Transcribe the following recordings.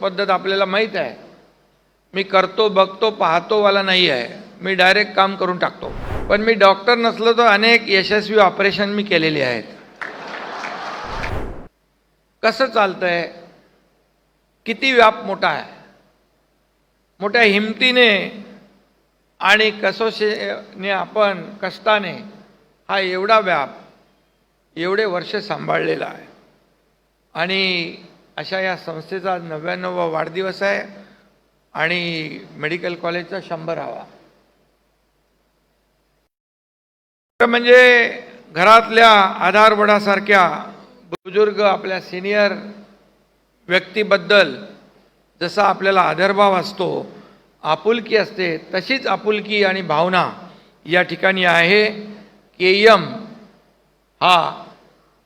पद्धत आपल्याला माहीत आहे. मी करतो बघतो पाहतो वाला नाही आहे. मी डायरेक्ट काम करून टाकतो. पण मी डॉक्टर नसलो तर अनेक यशस्वी ऑपरेशन मी केलेली आहेत. कसं चालतंय, किती व्याप मोठा आहे. मोठ्या हिमतीने आणि कसोशीने आपण कष्टाने हा एवढा व्याप एवढे वर्ष सांभाळलेला आहे. आणि अशा या संस्थेचा 99वा वाढदिवस आहे आणि मेडिकल कॉलेजचा 100वा. म्हणजे घरातल्या आधारवडासारख्या बुजुर्ग आपल्या सिनियर व्यक्तीबद्दल जसा आपल्याला आदरभाव असतो, आपुलकी असते, तशीच आपुलकी आणि भावना या ठिकाणी आहे. केएम हा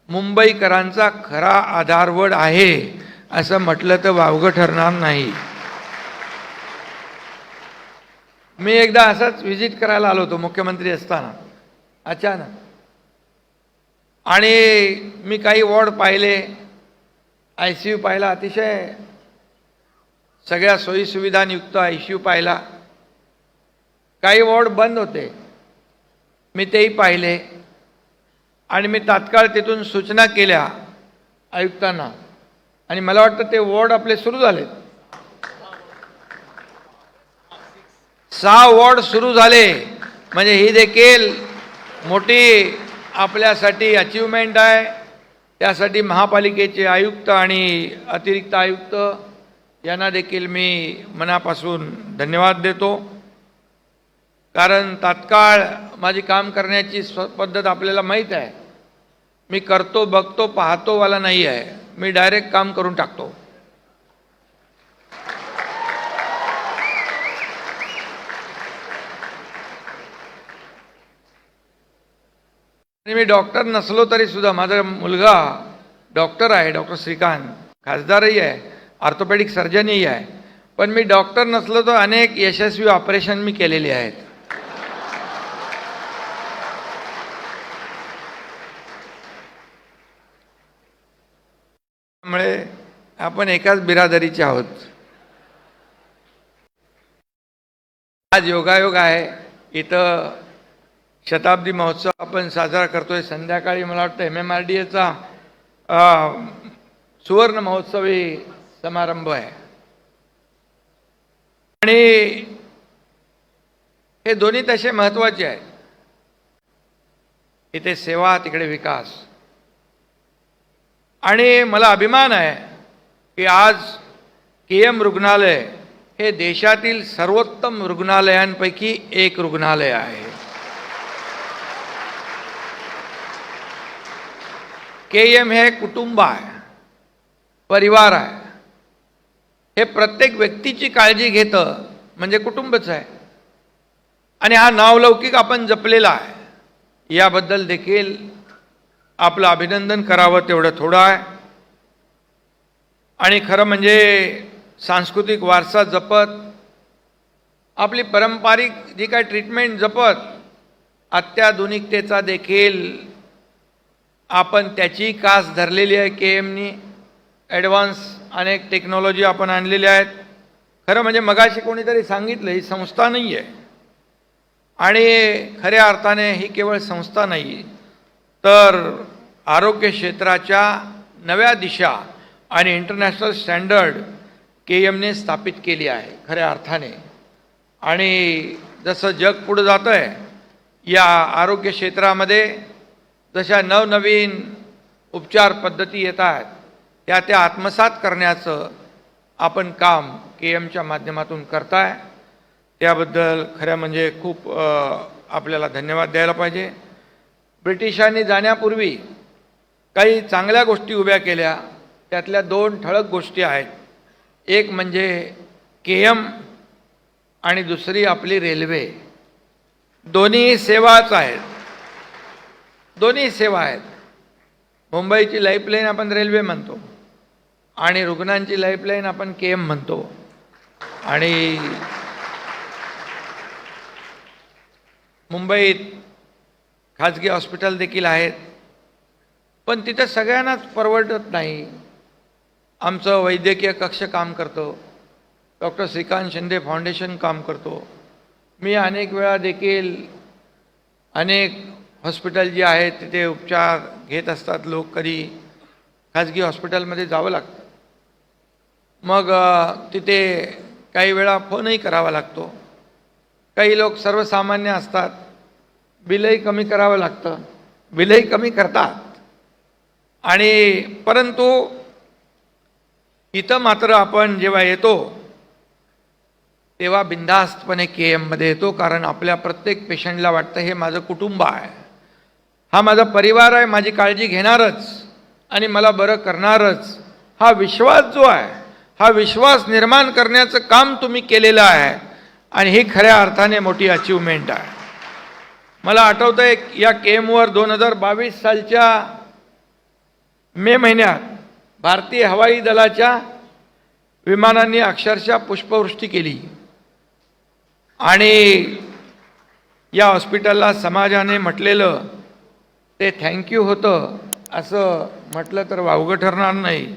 मुंबईकरांचा खरा आधारवड आहे असं म्हटलं तर वावगं ठरणार नाही. मी एकदा असंच व्हिजिट करायला आलो होतो मुख्यमंत्री असताना अचानक, आणि मी काही वॉर्ड पाहिले, ICU पाहिला, अतिशय सगळ्या सोयीसुविधांयुक्त ICU पाहिला. काही वॉर्ड बंद होते, मी तेही पाहिले आणि मी तात्काळ तिथून सूचना केल्या आयुक्तांना आणि मला वाटतं ते वॉर्ड आपले सुरू झालेत. 6 वॉर्ड सुरू झाले म्हणजे ही देखील मोठी आपल्यासाठी अचीवमेंट आहे. त्यासाठी महापालिकेचे आयुक्त आणि अतिरिक्त आयुक्त यांना देखील मी मनापासून धन्यवाद देतो. कारण तात्काळ माझी काम करण्याची पद्धत आपल्याला माहीत आहे. मी करतो बघतो पाहतो वाला नाही आहे. मी डायरेक्ट काम करून टाकतो. आणि मी डॉक्टर नसलो तरी सुद्धा माझा मुलगा डॉक्टर आहे, डॉक्टर श्रीकांत, खासदारही आहे, ऑर्थोपेडिक सर्जनही आहे. पण मी डॉक्टर नसलो तर अनेक यशस्वी ऑपरेशन मी केलेली आहेत. त्यामुळे आपण एकाच बिरादरीचे आहोत. आज योगायोग आहे. इथं शताब्दी महोत्सव आपण साजरा करतोय. संध्याकाळी मला वाटतं MMRDAचा सुवर्ण महोत्सवी समारंभ आहे. आणि हे दोन्ही तसे महत्त्वाचे आहेत. इथे सेवा, तिकडे विकास. आणि मला अभिमान आहे की आज KM रुग्णालय हे देशातील सर्वोत्तम रुग्णालयांपैकी एक रुग्णालय आहे. KM हे कुटुंब आहे, परिवार आहे. हे प्रत्येक व्यक्तीची काळजी घेतं म्हणजे कुटुंबच आहे. आणि हा नावलौकिक आपण जपलेला आहे. याबद्दल देखील आपलं अभिनंदन करावं तेवढं थोडं आहे. आणि खरं म्हणजे सांस्कृतिक वारसा जपत, आपली पारंपरिक जी काय ट्रीटमेंट जपत, अत्याधुनिकतेचा देखील आपण त्याची कास धरलेली आहे. KMनी ॲडव्हान्स अनेक टेक्नॉलॉजी आपण आणलेल्या आहेत. खरं म्हणजे मगाशी कोणीतरी सांगितलं, ही संस्था नाही आहे. आणि खऱ्या अर्थाने ही केवळ संस्था नाही, तर आरोग्य क्षेत्राच्या नव्या दिशा आणि इंटरनॅशनल स्टँडर्ड KMने स्थापित केली आहे खऱ्या अर्थाने. आणि जसं जग पुढं जातं आहे या आरोग्य क्षेत्रामध्ये, जशा नवनवीन उपचार पद्धती येत आहेत त्या आत्मसात करण्याचं आपण काम KMच्या माध्यमातून करताय. त्याबद्दल खऱ्या म्हणजे खूप आपल्याला धन्यवाद द्यायला पाहिजे. ब्रिटिशांनी जाण्यापूर्वी काही चांगल्या गोष्टी उभ्या केल्या. त्यातल्या 2 ठळक गोष्टी आहेत. एक म्हणजे KM आणि दुसरी आपली रेल्वे. दोन्ही सेवाच आहेत, दोन्ही सेवा आहेत. मुंबईची लाईफलाईन आपण रेल्वे म्हणतो आणि रुग्णांची लाईफलाईन आपण KM म्हणतो. आणि मुंबईत खाजगी हॉस्पिटल देखील आहेत, पण तिथे सगळ्यांनाच परवडत नाही. आमचं वैद्यकीय कक्ष काम करतो, डॉक्टर श्रीकांत शिंदे फाउंडेशन काम करतो. मी अनेक वेळा देखील अनेक हॉस्पिटल जी आहेत तिथे उपचार घेत असतात लोक. कधी खाजगी हॉस्पिटलमध्ये जावं लागतं. मग तिथे काही वेळा फोनही करावा लागतो. काही लोक सर्वसामान्य असतात, बिलही कमी करावं लागतं, बिलही कमी करतात. आणि परंतु इथं मात्र आपण जेव्हा येतो तेव्हा बिनधास्तपणे KMमध्ये येतो, कारण आपल्या प्रत्येक पेशंटला वाटतं हे माझं कुटुंब आहे, हा माझा परिवार आहे, माझी काळजी घेणारच आणि मला बरं करणारच. हा विश्वास जो आहे, हा विश्वास निर्माण करण्याचं काम तुम्ही केलेलं आहे आणि ही खऱ्या अर्थाने मोठी अचीवमेंट आहे. मला आठवतं आहे या KMवर 2022 सालच्या मे महिन्यात भारतीय हवाई दलाच्या विमानांनी अक्षरशः पुष्पवृष्टी केली आणि या हॉस्पिटलला समाजाने म्हटलेलं ते थँक्यू होतं असं म्हटलं तर वावगं ठरणार नाही.